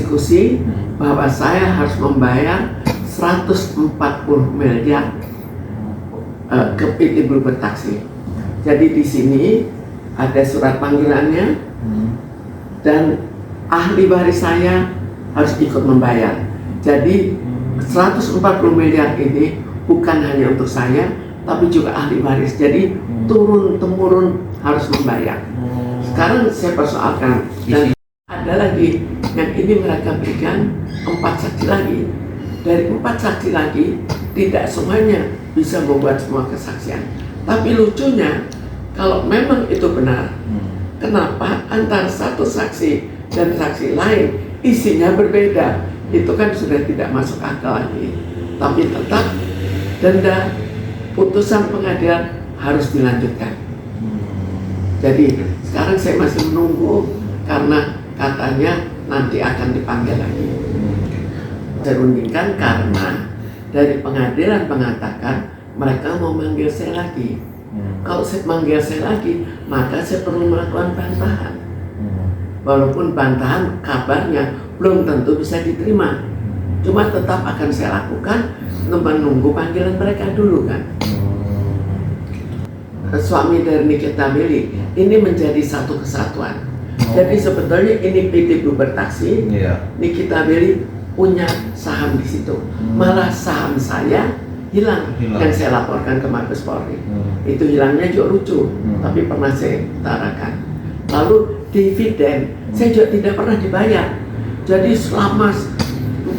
eksekusi bahwa saya harus membayar 140 miliar ke PT Bluebird Taksi. Jadi di sini ada surat panggilannya dan ahli waris saya harus ikut membayar. Jadi 140 miliar ini bukan hanya untuk saya, tapi juga ahli waris. Jadi turun-temurun harus membayar. Sekarang saya persoalkan, dan ada lagi yang ini mereka berikan 4 saksi lagi. Dari 4 saksi lagi, tidak semuanya bisa membuat semua kesaksian. Tapi lucunya, kalau memang itu benar, kenapa antara satu saksi dan saksi lain isinya berbeda? Itu kan sudah tidak masuk akal lagi. Tapi tetap denda putusan pengadilan harus dilanjutkan. Jadi sekarang saya masih menunggu karena katanya nanti akan dipanggil lagi. Saya rundingkan karena dari pengadilan mengatakan mereka mau manggil saya lagi. Kalau saya manggil saya lagi, maka saya perlu melakukan bantahan. Walaupun bantahan kabarnya belum tentu bisa diterima, cuma tetap akan saya lakukan menunggu panggilan mereka dulu kan. Suami dari Nikita Willy ini menjadi satu kesatuan. Jadi sebetulnya ini PT Bluebird Taksi, Nikita Willy punya saham di situ. Malah saham saya hilang yang saya laporkan ke Mabes Polri. Itu hilangnya juga lucu, tapi pernah saya utarakan. Lalu dividen saya juga tidak pernah dibayar. Jadi selama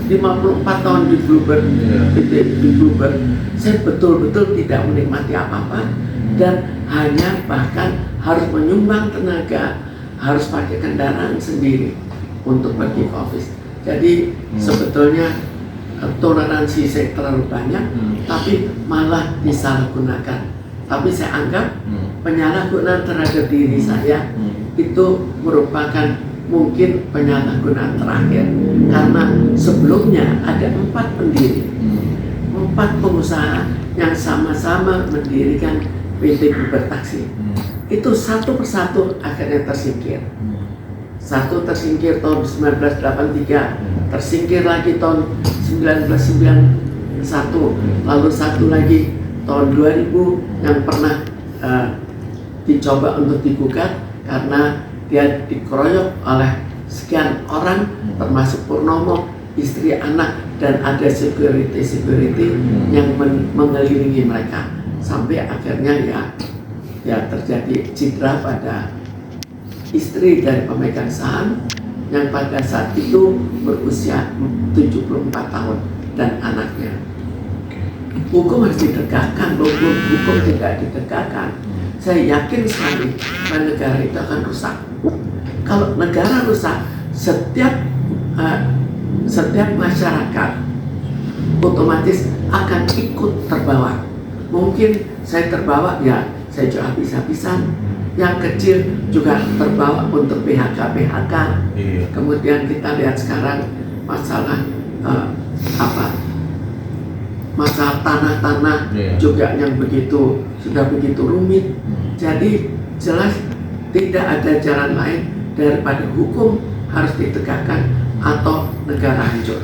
54 tahun di Bluebird, di Bluebird, saya betul-betul tidak menikmati apa-apa dan hanya bahkan harus menyumbang tenaga, harus pakai kendaraan sendiri untuk pergi ke office. Jadi sebetulnya toleransi saya terlalu banyak, tapi malah disalahgunakan. Tapi saya anggap penyalahgunaan terhadap diri saya itu merupakan mungkin penyalahgunaan terakhir, karena sebelumnya ada 4 pendiri, 4 pengusaha yang sama-sama mendirikan PT Bluebird Taksi. Itu satu persatu akhirnya tersingkir. Satu tersingkir tahun 1983, tersingkir lagi tahun 1991, lalu satu lagi tahun 2000 yang pernah dicoba untuk digugat karena dia dikeroyok oleh sekian orang, termasuk Purnomo, istri, anak, dan ada security yang mengelilingi mereka. Sampai akhirnya ya terjadi cedera pada istri dari pemegang saham yang pada saat itu berusia 74 tahun dan anaknya. Hukum harus ditegakkan, hukum tidak ditegakkan. Saya yakin sekali bahwa negara itu akan rusak. Kalau negara rusak, setiap masyarakat otomatis akan ikut terbawa. Mungkin saya terbawa, ya saya jual habis-habisan. Yang kecil juga terbawa untuk PHK. Kemudian kita lihat sekarang masalah masalah tanah-tanah juga yang sudah begitu rumit. Jadi jelas tidak ada jalan lain daripada hukum harus ditegakkan atau negara hancur.